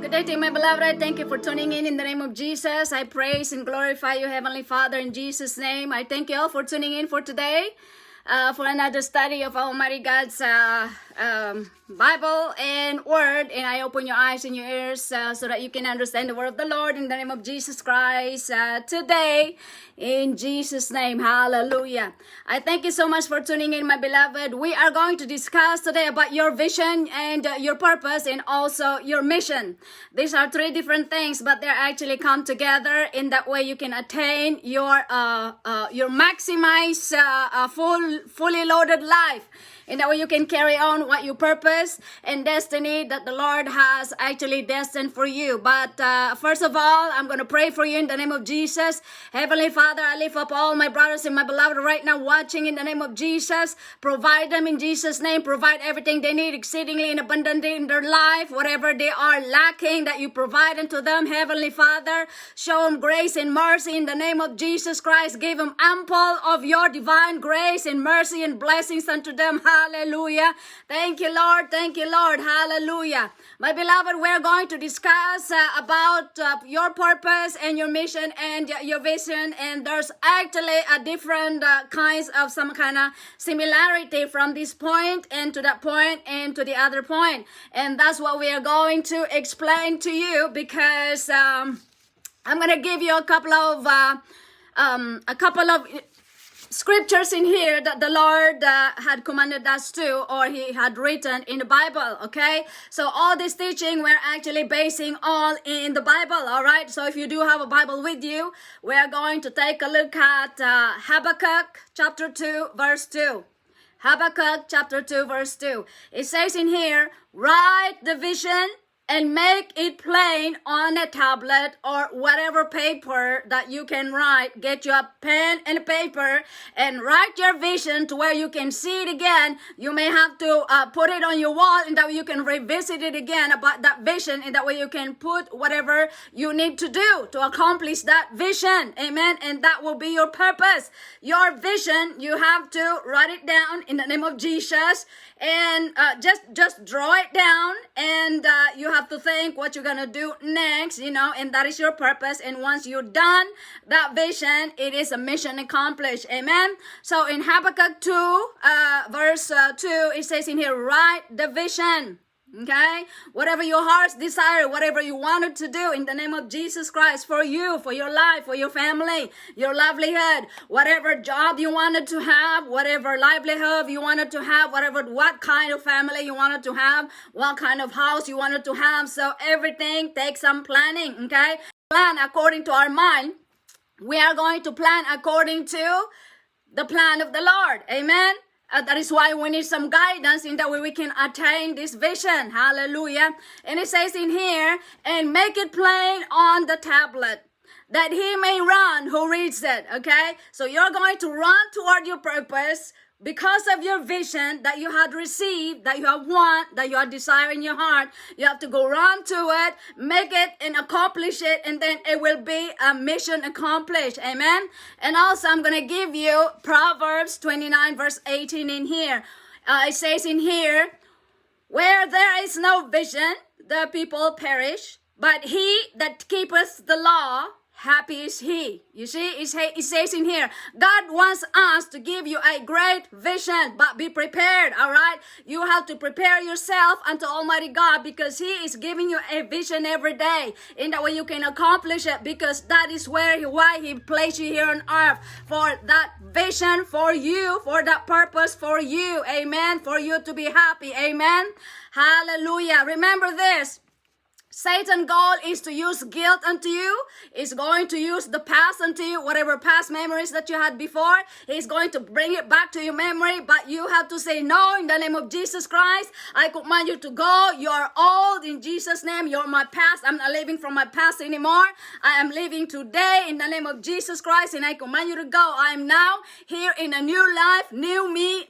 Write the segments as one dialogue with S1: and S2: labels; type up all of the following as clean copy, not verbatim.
S1: Good day to you, my beloved. I thank you for tuning in the name of Jesus. I praise and glorify you, Heavenly Father, in Jesus' name. I thank you all for tuning in for today, for another study of Almighty God's Bible and Word. And I open your eyes and your ears so that you can understand the Word of the Lord in the name of Jesus Christ today. In Jesus' name, hallelujah. I thank you so much for tuning in, my beloved. We are going to discuss today about your vision and your purpose and also your mission. These are three different things, but they actually come together. In that way, you can attain your maximized, fully loaded life. In that way, you can carry on what you purpose and destiny that the Lord has actually destined for you. But first of all, I'm going to pray for you in the name of Jesus. Heavenly Father, I lift up all my brothers and my beloved right now watching in the name of Jesus. Provide them in Jesus' name. Provide everything they need exceedingly and abundantly in their life. Whatever they are lacking, that you provide unto them, Heavenly Father. Show them grace and mercy in the name of Jesus Christ. Give them ample of your divine grace and mercy and blessings unto them. Hallelujah. Thank you, Lord. Thank you, Lord. Hallelujah. My beloved, we're going to discuss about your purpose and your mission and your vision. And there's actually a different kinds of some kind of similarity from this point and to that point and to the other point. And that's what we are going to explain to you, because I'm going to give you a couple of scriptures in here that the Lord had commanded us to, or he had written in the Bible. Okay, so all this teaching we're actually basing all in the Bible. All right, so if you do have a Bible with you, we're going to take a look at Habakkuk chapter 2 verse 2. Habakkuk chapter 2 verse 2. It says in here, write the vision and make it plain on a tablet or whatever paper that you can write. Get you a pen and a paper and write your vision to where you can see it again. You may have to put it on your wall, and that way you can revisit it again about that vision, and that way you can put whatever you need to do to accomplish that vision. Amen. And that will be your purpose. Your vision, you have to write it down in the name of Jesus, and just draw it down, and you have to think what you're gonna do next, and that is your purpose. And once you're done that vision, it is a mission accomplished. Amen. So in Habakkuk 2 verse 2, it says in here, write the vision. Okay, whatever your heart's desire, whatever you wanted to do in the name of Jesus Christ for you, for your life, for your family, your livelihood, whatever job you wanted to have, whatever livelihood you wanted to have, what kind of family you wanted to have, what kind of house you wanted to have. So everything takes some planning. Okay, plan according to our mind. We are going to plan according to the plan of the Lord. Amen. That is why we need some guidance in that way we can attain this vision. Hallelujah. And it says in here, and make it plain on the tablet, that he may run who reads it. Okay, so you're going to run toward your purpose because of your vision that you had received, that you have want, that you have desire in your heart. You have to go run to it, make it and accomplish it, and then it will be a mission accomplished. Amen. And also I'm going to give you Proverbs 29 verse 18 in here. It says in here, where there is no vision, the people perish, but he that keepeth the law, happy is he. You see, it says in here, God wants us to give you a great vision, but be prepared, all right? You have to prepare yourself unto Almighty God, because he is giving you a vision every day. In that way you can accomplish it, because that is why he placed you here on earth, for that vision for you, for that purpose for you. Amen. For you to be happy. Amen. Hallelujah. Remember this. Satan's goal is to use guilt unto you. He's going to use the past unto you, whatever past memories that you had before. He's going to bring it back to your memory, but you have to say no in the name of Jesus Christ. I command you to go. You're old in Jesus' name. You're my past. I'm not living from my past anymore. I am living today in the name of Jesus Christ, and I command you to go. I am now here in a new life, new me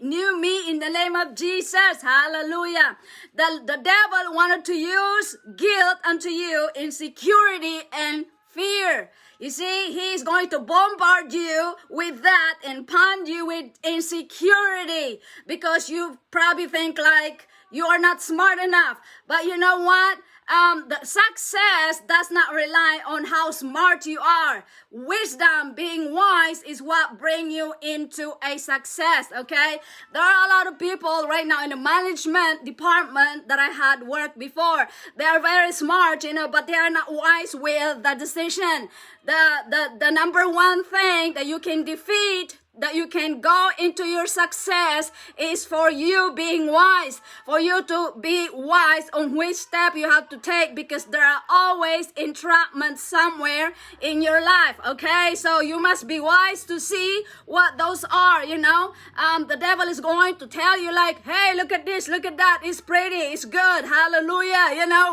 S1: in the name of Jesus. Hallelujah. The devil wanted to use guilt unto you, insecurity and fear. You see, he's going to bombard you with that and pound you with insecurity, because you probably think like You are not smart enough. But you know what? The success does not rely on how smart you are. Wisdom, being wise, is what bring you into a success, okay? There are a lot of people right now in the management department that I had worked before. They are very smart, but they are not wise with the decision. The number one thing that you can defeat, that you can go into your success, is for you being wise, for you to be wise on which step you have to take, because there are always entrapments somewhere in your life, okay? So you must be wise to see what those are, the devil is going to tell you like, hey, look at this, look at that, it's pretty, it's good, hallelujah,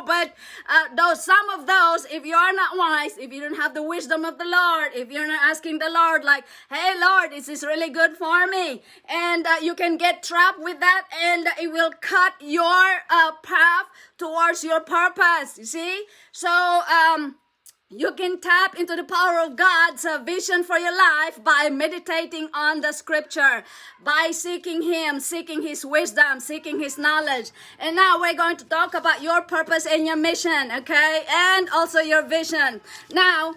S1: but some of those, if you are not wise, if you don't have the wisdom of the Lord, if you're not asking the Lord like, hey Lord, is really good for me, and you can get trapped with that, and it will cut your path towards your purpose, you see. So you can tap into the power of God's vision for your life by meditating on the scripture, by seeking Him, seeking His wisdom, seeking His knowledge. And now we're going to talk about your purpose and your mission, okay? And also your vision. Now,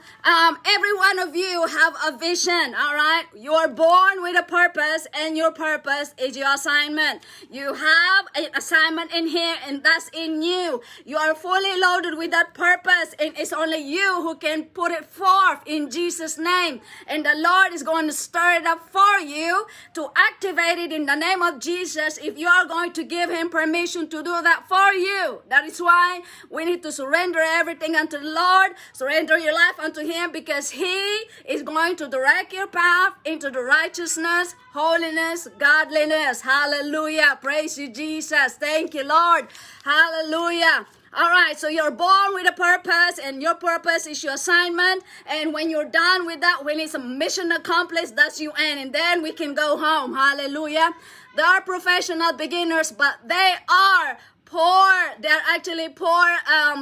S1: every one of you have a vision, all right? You are born with a purpose, and your purpose is your assignment. You have an assignment in here, and that's in you. You are fully loaded with that purpose, and it's only you who can put it forth in Jesus' name. And the Lord is going to stir it up for you to activate it in the name of Jesus, if you are going to give Him permission to do that for you. That is why we need to surrender everything unto the Lord, surrender your life unto Him, because He is going to direct your path into the righteousness, holiness, godliness. Hallelujah. Praise you, Jesus. Thank you, Lord. Hallelujah. All right, so you're born with a purpose, and your purpose is your assignment. And when you're done with that, when it's a mission accomplished, that's you end. And then we can go home. Hallelujah. They are professional beginners, but they are poor. They're actually poor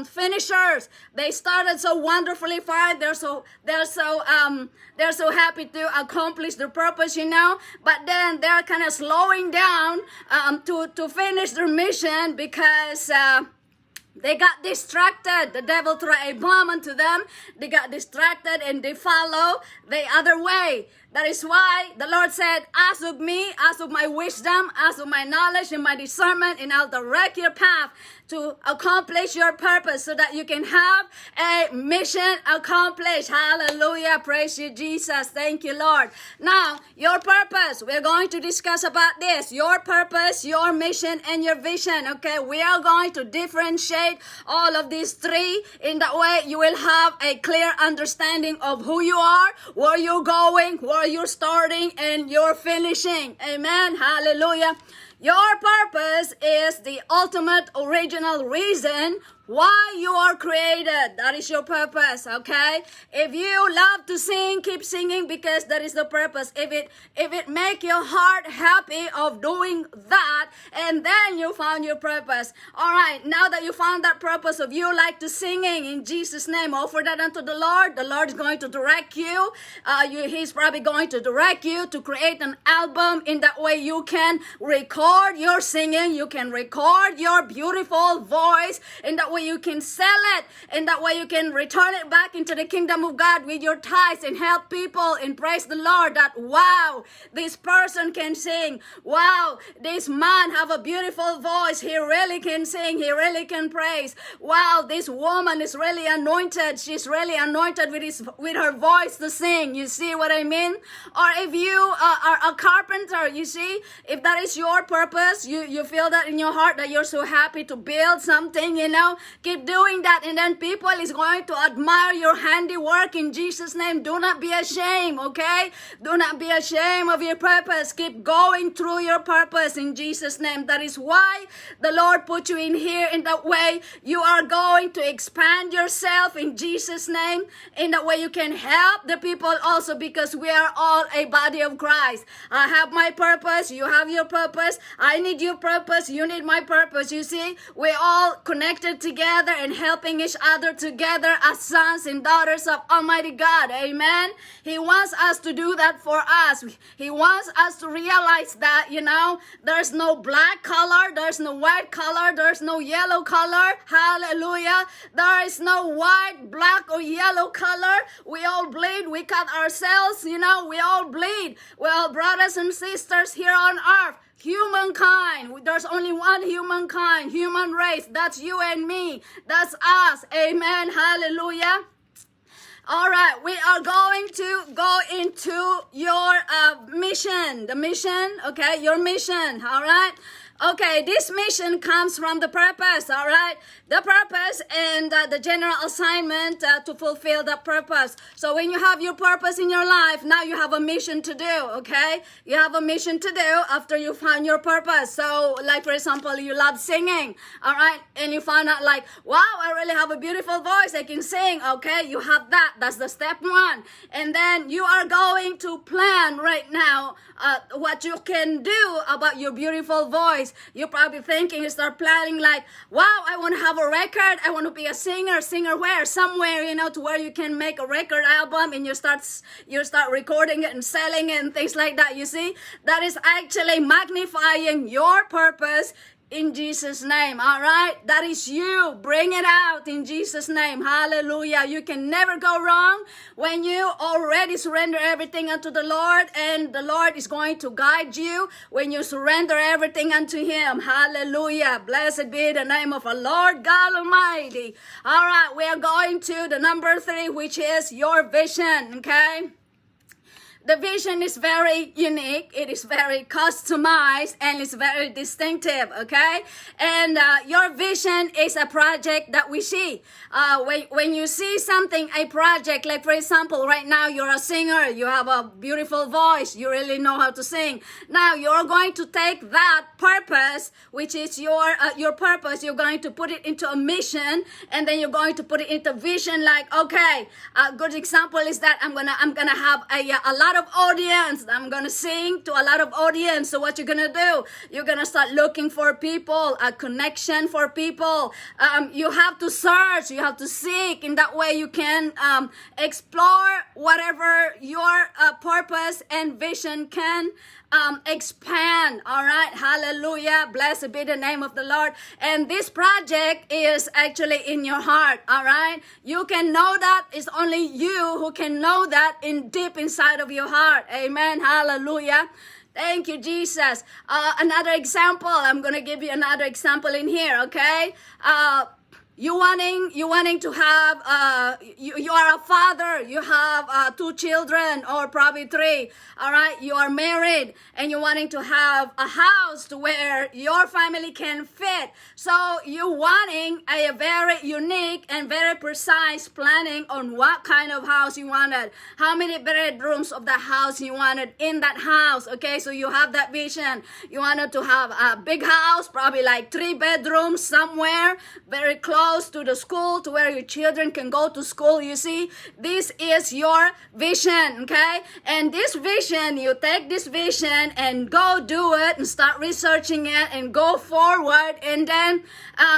S1: finishers. They started so wonderfully fine. They're so happy to accomplish their purpose, But then they're kind of slowing down to finish their mission because they got distracted. The devil threw a bomb onto them. They got distracted and they follow the other way. That is why the Lord said, ask of me, ask of my wisdom, ask of my knowledge and my discernment, and I'll direct your path to accomplish your purpose so that you can have a mission accomplished. Hallelujah. Praise you, Jesus. Thank you, Lord. Now, your purpose. We're going to discuss about this. Your purpose, your mission, and your vision. Okay, we are going to differentiate all of these three. In that way, you will have a clear understanding of who you are, where you're going, where you're starting, and you're finishing. Amen. Hallelujah. Your purpose is the ultimate original reason why you are created. That is your purpose, okay? If you love to sing, keep singing, because that is the purpose. If it make your heart happy of doing that, and then you found your purpose. All right, now that you found that purpose of you like to singing, in Jesus' name, offer that unto the Lord. The Lord is going to direct you. He's probably going to direct you to create an album. In that way, you can record your singing. You can record your beautiful voice. In that way, you can sell it, and that way you can return it back into the kingdom of God with your tithes and help people and praise the Lord that, wow, this person can sing. Wow, this man have a beautiful voice. He really can sing. He really can praise. Wow, this woman is really anointed. She's really anointed with her voice to sing. You see what I mean? Or if you are a carpenter, you see, if that is your purpose, you feel that in your heart that you're so happy to build something, keep doing that, and then people is going to admire your handiwork in Jesus' name. Do not be ashamed, okay? Do not be ashamed of your purpose. Keep going through your purpose in Jesus' name. That is why the Lord put you in here. In that way, you are going to expand yourself in Jesus' name. In that way, you can help the people also, because we are all a body of Christ. I have my purpose. You have your purpose. I need your purpose. You need my purpose. You see, we're all connected together. together and helping each other together as sons and daughters of Almighty God. Amen. He wants us to do that for us. He wants us to realize that, there's no black color, there's no white color, there's no yellow color. Hallelujah. There is no white, black, or yellow color. We all bleed. We cut ourselves. We all bleed. Well, brothers and sisters here on earth, humankind, there's only one humankind, human race. That's you and me. That's us. Amen. Hallelujah. All right, we are going to go into your mission. The mission, okay, your mission, all right? Okay, this mission comes from the purpose, all right? The purpose and the general assignment to fulfill the purpose. So when you have your purpose in your life, now you have a mission to do, okay? You have a mission to do after you find your purpose. So like, for example, you love singing, all right? And you find out like, wow, I really have a beautiful voice. I can sing, okay? You have that. That's the step one. And then you are going to plan right now what you can do about your beautiful voice. You're probably thinking, you start planning like, wow, I want to have a record. I want to be a singer. Singer where? Somewhere, to where you can make a record album and you start recording it and selling it and things like that. You see, that is actually magnifying your purpose in Jesus' name, all right? That is you. Bring it out in Jesus' name. Hallelujah. You can never go wrong when you already surrender everything unto the Lord, and the Lord is going to guide you when you surrender everything unto Him. Hallelujah. Blessed be the name of our Lord God Almighty. All right, we are going to the number 3, which is your vision, okay? The vision is very unique, it is very customized, and it's very distinctive, okay? And your vision is a project that we see. When you see something, a project, like for example, right now you're a singer, you have a beautiful voice, you really know how to sing. Now you're going to take that purpose, which is your purpose, you're going to put it into a mission, and then you're going to put it into vision. Like, okay, a good example is that I'm gonna have a lot of audience. I'm gonna sing to a lot of audience. So what you're gonna do? You're gonna start looking for people, a connection for people. You have to search. You have to seek. In that way, you can explore whatever your purpose and vision can expand. All right, hallelujah, blessed be the name of the Lord. And this project is actually in your heart. All right, you can know that. It's only you who can know that in deep inside of your heart. Amen, hallelujah. Thank you, Jesus. Another example, I'm gonna give you another example in here, okay? You wanting to have, you are a father, you have 2 children or probably 3, all right? You are married and you're wanting to have a house to where your family can fit. So you wanting a very unique and very precise planning on what kind of house you wanted, how many bedrooms of the house you wanted in that house, okay? So you have that vision. You wanted to have a big house, probably like 3 bedrooms somewhere, very close to the school, to where your children can go to school. You see, this is your vision, okay? And this vision, you take this vision and go do it and start researching it and go forward, and then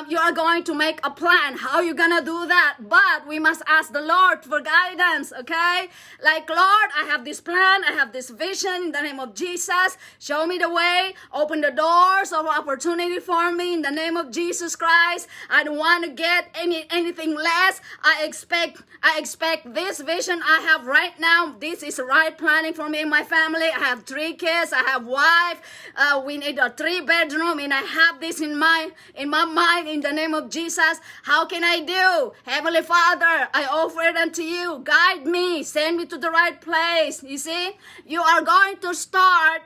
S1: you are going to make a plan how you're gonna do that. But we must ask the Lord for guidance, okay? Like, Lord, I have this plan, I have this vision, in the name of Jesus, show me the way, open the doors of opportunity for me in the name of Jesus Christ. I don't want to get anything less. I expect this vision I have right now. This is the right planning for me and my family. I have 3 kids. I have wife. We need a 3-bedroom, and I have this in my mind in the name of Jesus. How can I do? Heavenly Father, I offer it unto you. Guide me. Send me to the right place. You see, you are going to start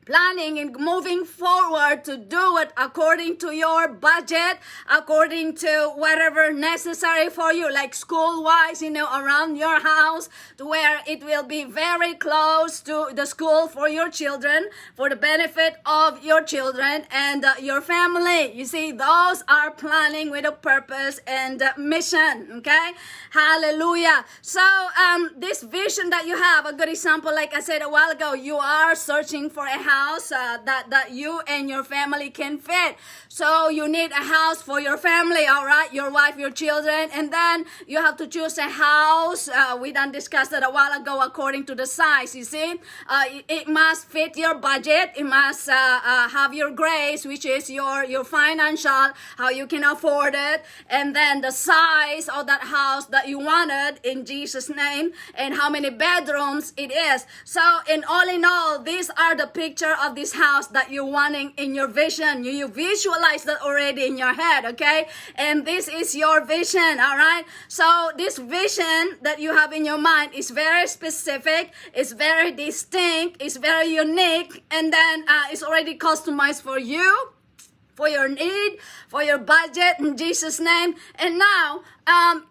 S1: planning and moving forward to do it according to your budget, according to whatever necessary for you, like school-wise, around your house, to where it will be very close to the school for your children, for the benefit of your children and your family. You see, those are planning with a purpose and mission, okay? Hallelujah. So this vision that you have, a good example, like I said a while ago, you are searching for a house. house that you and your family can fit. So you need a house for your family, all right, your wife, your children, and then you have to choose a house. We done discussed that a while ago according to the size. You see, it must fit your budget. It must have your grace, which is your financial, how you can afford it, and then the size of that house that you wanted in Jesus' name, and how many bedrooms it is. So in all, these are the picture of this house that you're wanting in your vision. You visualize that already in your head, okay? And this is your vision, all right? So this vision that you have in your mind is very specific, it's very distinct, it's very unique, and then it's already customized for you, for your need, for your budget, in Jesus' name. And now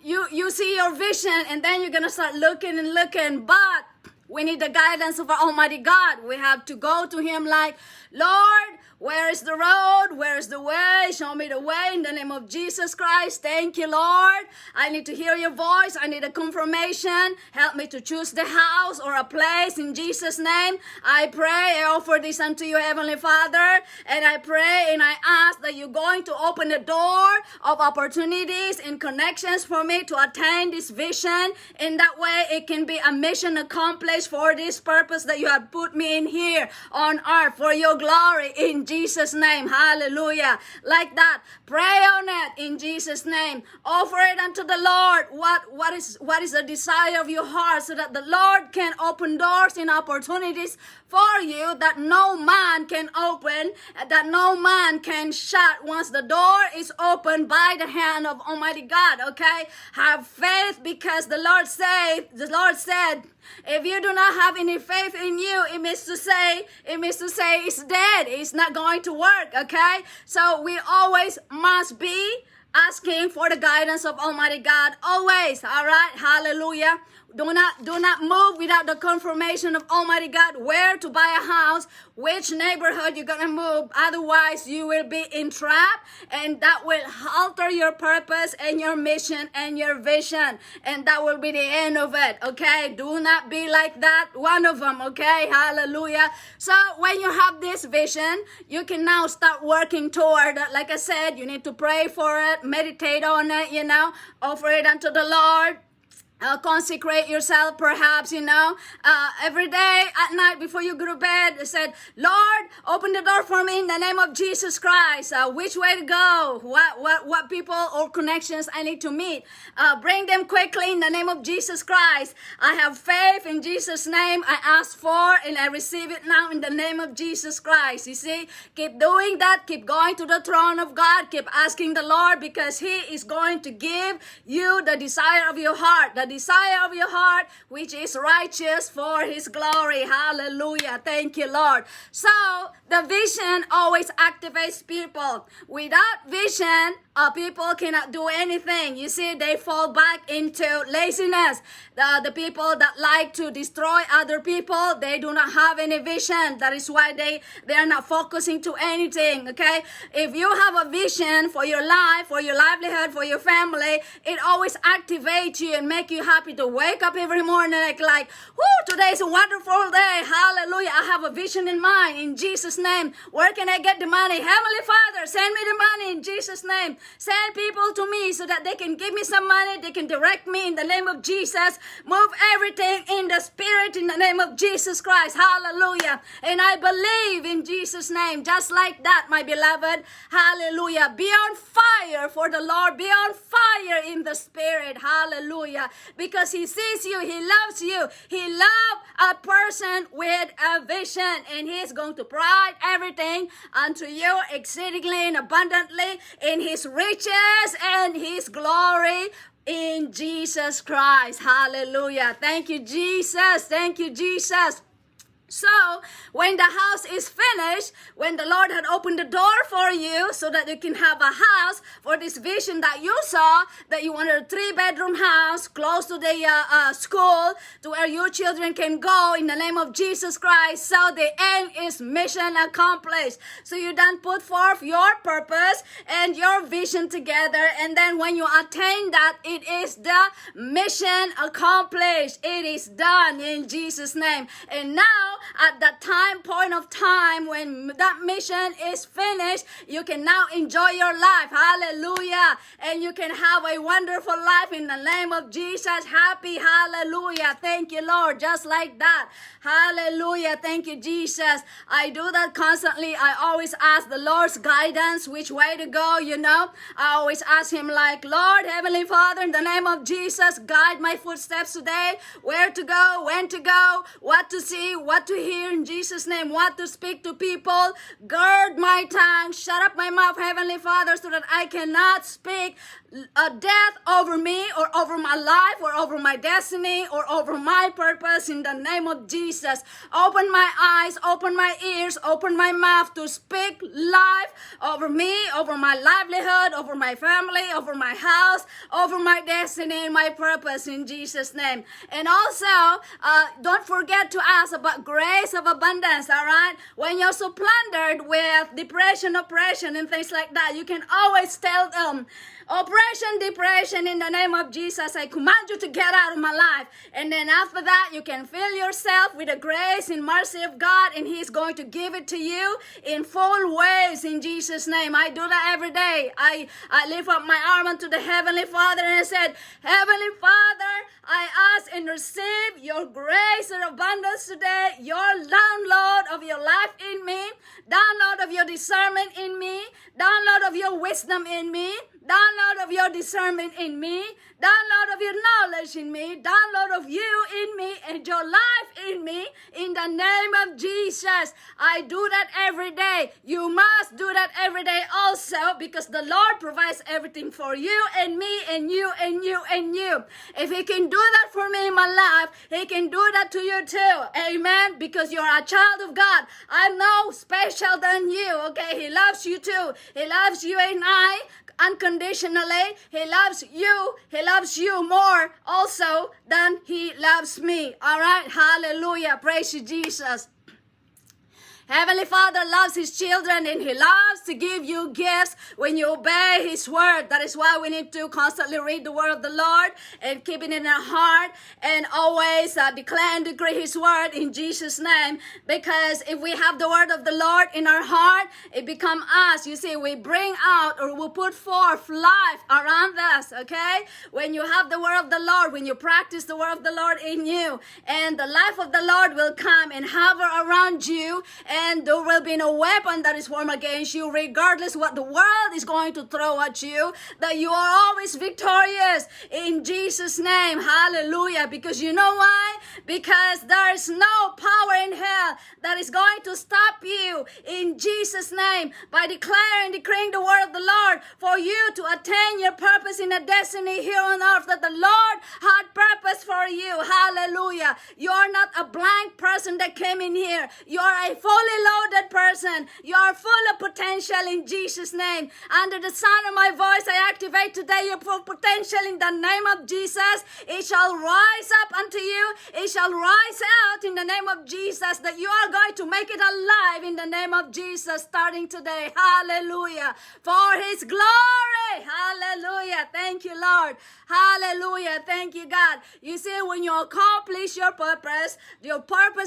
S1: you see your vision, and then you're gonna start looking, but we need the guidance of our Almighty God. We have to go to Him like, Lord, where is the road? Where is the way? Show me the way in the name of Jesus Christ. Thank you, Lord. I need to hear your voice. I need a confirmation. Help me to choose the house or a place in Jesus' name. I pray, I offer this unto you, Heavenly Father. And I pray and I ask that you're going to open the door of opportunities and connections for me to attain this vision. In that way, it can be a mission accomplished for this purpose that you have put me in here on earth for your glory in Jesus' name. Hallelujah. Like that. Pray on it in Jesus' name. Offer it unto the Lord. What is the desire of your heart, so that the Lord can open doors and opportunities for you that no man can open, that no man can shut once the door is opened by the hand of Almighty God. Okay? Have faith, because the Lord said, if you do not have any faith in you, it means to say it's dead. It's not going to work, okay? So we always must be asking for the guidance of Almighty God, always, all right? Hallelujah. Do not move without the confirmation of Almighty God where to buy a house, which neighborhood you're gonna move. Otherwise, you will be entrapped, and that will alter your purpose and your mission and your vision, and that will be the end of it. Okay, do not be like that one of them. Okay, hallelujah. So when you have this vision, you can now start working toward it. Like I said, you need to pray for it, meditate on it, offer it unto the Lord. Consecrate yourself, perhaps, every day at night before you go to bed. Said, Lord, open the door for me in the name of Jesus Christ. Which way to go? What people or connections I need to meet? Bring them quickly in the name of Jesus Christ. I have faith in Jesus' name. I ask for and I receive it now in the name of Jesus Christ. You see, keep doing that. Keep going to the throne of God. Keep asking the Lord, because He is going to give you the desire of your heart. The desire of your heart, which is righteous for His glory. Hallelujah. Thank you, Lord. So the vision always activates people. Without vision, people cannot do anything. You see, they fall back into laziness. The people that like to destroy other people, they do not have any vision. That is why they are not focusing to anything. Okay, if you have a vision for your life, for your livelihood, for your family, it always activates you and make you happy to wake up every morning like, today is a wonderful day. Hallelujah. I have a vision in mind in Jesus' name. Where can I get the money? Heavenly Father, send me the money in Jesus' name. Send people to me so that they can give me some money. They can direct me in the name of Jesus. Move everything in the Spirit in the name of Jesus Christ. Hallelujah. And I believe in Jesus' name. Just like that, my beloved. Hallelujah. Be on fire for the Lord. Be on fire in the Spirit. Hallelujah. Because He sees you. He loves you. He loves a person with a vision. And He is going to provide everything unto you exceedingly and abundantly in His riches and His glory in Jesus Christ. Hallelujah. Thank you, Jesus. Thank you, Jesus. So, when the house is finished, when the Lord had opened the door for you so that you can have a house for this vision that you saw, that you wanted a 3-bedroom house close to the school, to where your children can go in the name of Jesus Christ. So the end is mission accomplished. So you done put forth your purpose and your vision together, and then when you attain that, it is the mission accomplished. It is done in Jesus' name. And now, at that point of time when that mission is finished, you can now enjoy your life. Hallelujah. And you can have a wonderful life in the name of Jesus. Happy. Hallelujah. Thank you, Lord. Just like that. Hallelujah. Thank you, Jesus. I do that constantly. I always ask the Lord's guidance, which way to go, I always ask him like, Lord, Heavenly Father, in the name of Jesus, guide my footsteps today, where to go, when to go, what to see, what to hear in Jesus' name, what to speak to people. Gird my tongue, shut up my mouth, Heavenly Father, so that I cannot speak death over me or over my life or over my destiny or over my purpose in the name of Jesus. Open my eyes, open my ears, open my mouth to speak life over me, over my livelihood, over my family, over my house, over my destiny and my purpose in Jesus' name. And also, don't forget to ask about grace of abundance, all right? When you're so plundered with depression, oppression, and things like that, you can always tell them, oppression, depression, in the name of Jesus, I command you to get out of my life. And then after that, you can fill yourself with the grace and mercy of God, and he's going to give it to you in full ways in Jesus' name. I do that every day. I lift up my arm unto the Heavenly Father and I said, Heavenly Father, I ask and receive your grace and abundance today, your download of your life in me, download of your discernment in me, download of your wisdom in me, download of your discernment in me, download of your knowledge in me, download of you in me and your life in me in the name of Jesus. I do that every day. You must do that every day also, because the Lord provides everything for you and me and you and you and you. If he can do that for me in my life, he can do that to you too. Amen. Because you're a child of God. I'm no special than you. Okay. He loves you too. He loves you and I unconditionally. He loves you. He loves you more also than he loves me. All right. Hallelujah. Praise you, Jesus. Heavenly Father loves his children, and he loves to give you gifts when you obey his word. That is why we need to constantly read the word of the Lord and keep it in our heart and always declare and decree his word in Jesus' name. Because if we have the word of the Lord in our heart, it becomes us. You see, we bring out or we put forth life around us, okay? When you have the word of the Lord, when you practice the word of the Lord in you, and the life of the Lord will come and hover around you, and there will be no weapon that is formed against you, regardless what the world is going to throw at you, that you are always victorious in Jesus' name. Hallelujah. Because you know why? Because there is no power in hell that is going to stop you in Jesus' name by declaring and decreeing the word of the Lord for you to attain your purpose in a destiny here on earth that the Lord had purpose for you. Hallelujah. You are not a blank person that came in here. You are a fully loaded person. You are full of potential in Jesus' name. Under the sound of my voice, I activate today your full potential in the name of Jesus. It shall rise up unto you. It shall rise out in the name of Jesus, that you are going to make it alive in the name of Jesus starting today. Hallelujah. For his glory. Hallelujah. Thank you, Lord. Hallelujah. Thank you, God. You see, when you accomplish your purpose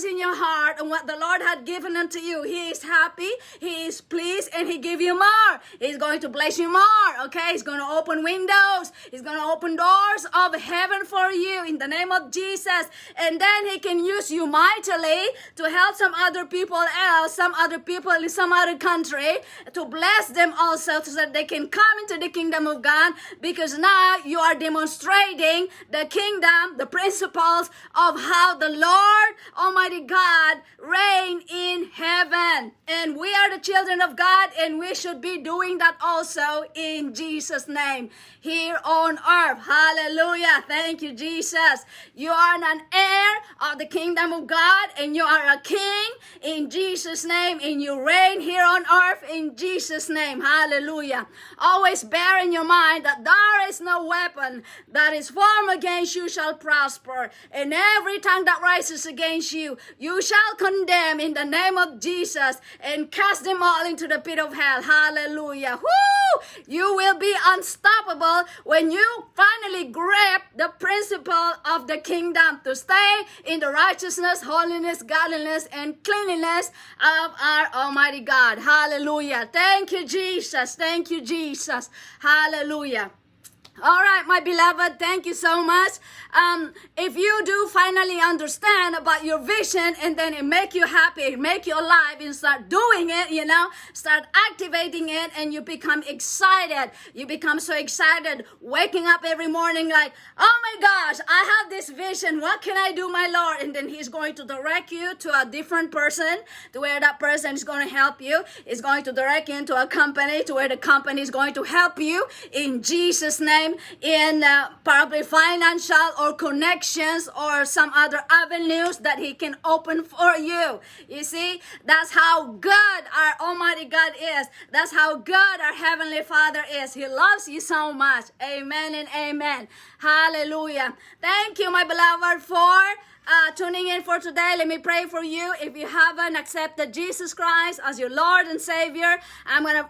S1: in your heart and what the Lord had given unto you, he is happy, he is pleased, and he give you more. He's going to bless you more, okay? He's going to open windows. He's going to open doors of heaven for you in the name of Jesus. And then he can use you mightily to help some other people else, some other people in some other country, to bless them also so that they can come into the kingdom of God, because now you are demonstrating the kingdom, the principles of how the Lord Almighty God reign in heaven. And we are the children of God, and we should be doing that also in Jesus' name here on earth. Hallelujah. Thank you, Jesus. You are an heir of the kingdom of God, and you are a king in Jesus' name, and you reign here on earth in Jesus' name. Hallelujah. Always bear bear in your mind that there is no weapon that is formed against you shall prosper. And every tongue that rises against you, you shall condemn in the name of Jesus and cast them all into the pit of hell. Hallelujah. Woo! You will be unstoppable when you finally grab the principle of the kingdom to stay in the righteousness, holiness, godliness, and cleanliness of our Almighty God. Hallelujah. Thank you, Jesus. Thank you, Jesus. Hallelujah. All right, my beloved, thank you so much. If you do finally understand about your vision and then it make you happy, it make you alive and start doing it, start activating it and you become excited. You become so excited, waking up every morning like, oh my gosh, I have this vision. What can I do, my Lord? And then he's going to direct you to a different person, to where that person is going to help you. Is going to direct you into a company, to where the company is going to help you in Jesus' name. In probably financial or connections or some other avenues that he can open for you. You see, that's how good our Almighty God is. That's how good our Heavenly Father is. He loves you so much. Amen and amen. Hallelujah. Thank you, my beloved, for tuning in for today. Let me pray for you. If you haven't accepted Jesus Christ as your Lord and Savior,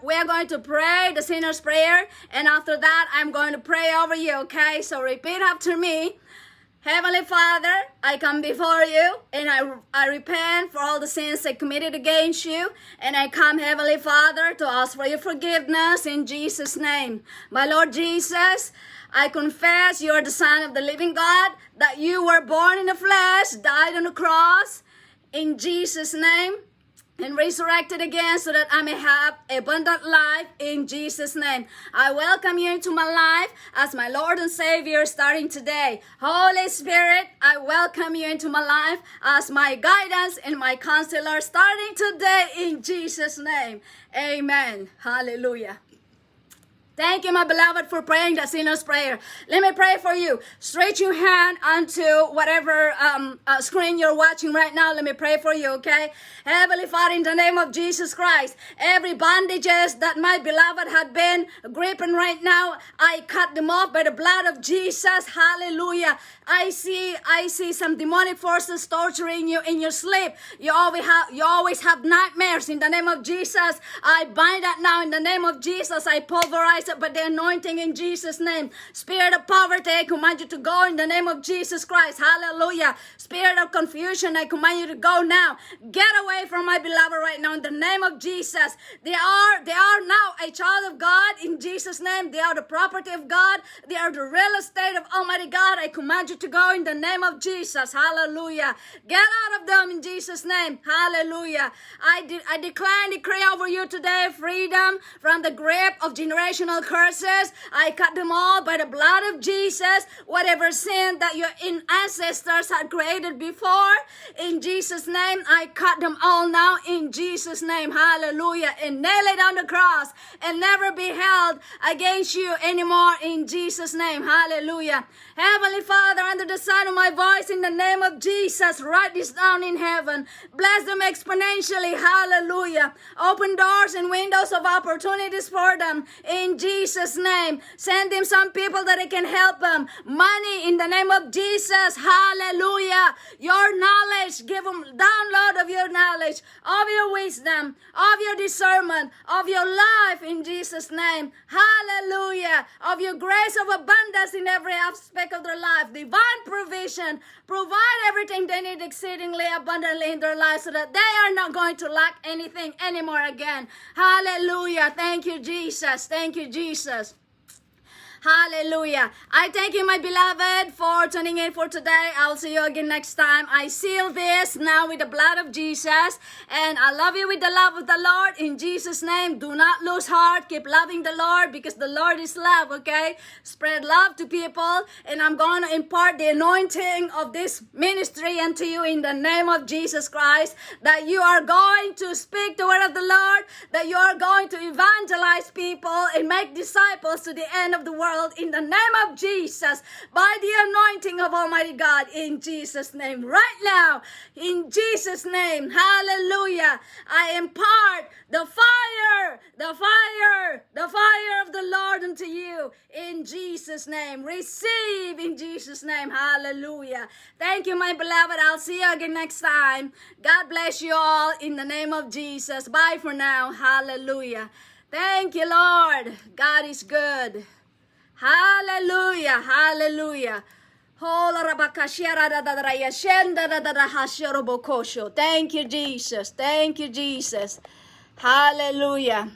S1: we're going to pray the sinner's prayer, and after that I'm going to pray over you. Okay, so repeat after me. Heavenly Father, I come before you and I repent for all the sins I committed against you, and I come, Heavenly Father, to ask for your forgiveness in Jesus' name. My Lord Jesus, I confess you are the Son of the living God, that you were born in the flesh, died on the cross, in Jesus' name, and resurrected again so that I may have abundant life in Jesus' name. I welcome you into my life as my Lord and Savior starting today. Holy Spirit, I welcome you into my life as my guidance and my counselor starting today in Jesus' name. Amen. Hallelujah. Thank you, my beloved, for praying the sinner's prayer. Let me pray for you. Stretch your hand onto whatever screen you're watching right now. Let me pray for you, okay? Heavenly Father, in the name of Jesus Christ, every bondages that my beloved had been gripping right now, I cut them off by the blood of Jesus. Hallelujah. I see some demonic forces torturing you in your sleep. You always have nightmares. In the name of Jesus, I bind that now in the name of Jesus. I pulverize it by the anointing in Jesus' name. Spirit of poverty, I command you to go in the name of Jesus Christ. Hallelujah. Spirit of confusion, I command you to go now. Get away from my beloved right now in the name of Jesus. They are now a child of God in Jesus' name. They are the property of God. They are the real estate of Almighty God. I command you to go in the name of Jesus. Hallelujah. Get out of them in Jesus' name. Hallelujah. I declare and decree over you today freedom from the grip of generational curses. I cut them all by the blood of Jesus. Whatever sin that your ancestors had created before, in Jesus' name, I cut them all now in Jesus' name. Hallelujah. And nail it on the cross and never be held against you anymore in Jesus' name. Hallelujah. Heavenly Father, under the sound of my voice, in the name of Jesus, write this down in heaven. Bless them exponentially. Hallelujah. Open doors and windows of opportunities for them in Jesus' name. Send them some people that can help them. Money in the name of Jesus. Hallelujah. Your knowledge, give them download of your knowledge, of your wisdom, of your discernment, of your life in Jesus' name. Hallelujah. Of your grace of abundance in every aspect of their life. Divine provision. Provide everything they need exceedingly abundantly in their lives so that they are not going to lack anything anymore again. Hallelujah. Thank you, Jesus. Thank you, Jesus. Hallelujah. I thank you, my beloved, for tuning in for today. I'll see you again next time. I seal this now with the blood of Jesus. And I love you with the love of the Lord. In Jesus' name, do not lose heart. Keep loving the Lord because the Lord is love, okay? Spread love to people. And I'm going to impart the anointing of this ministry unto you in the name of Jesus Christ. That you are going to speak the word of the Lord. That you are going to evangelize people and make disciples to the end of the world. world in the name of Jesus, by the anointing of Almighty God, in Jesus' name, right now, in Jesus' name, hallelujah. I impart the fire of the Lord unto you, in Jesus' name. Receive in Jesus' name, hallelujah. Thank you, my beloved. I'll see you again next time. God bless you all in the name of Jesus. Bye for now, hallelujah. Thank you, Lord. God is good. Hallelujah, hallelujah. Thank you, Jesus. Thank you, Jesus. Hallelujah.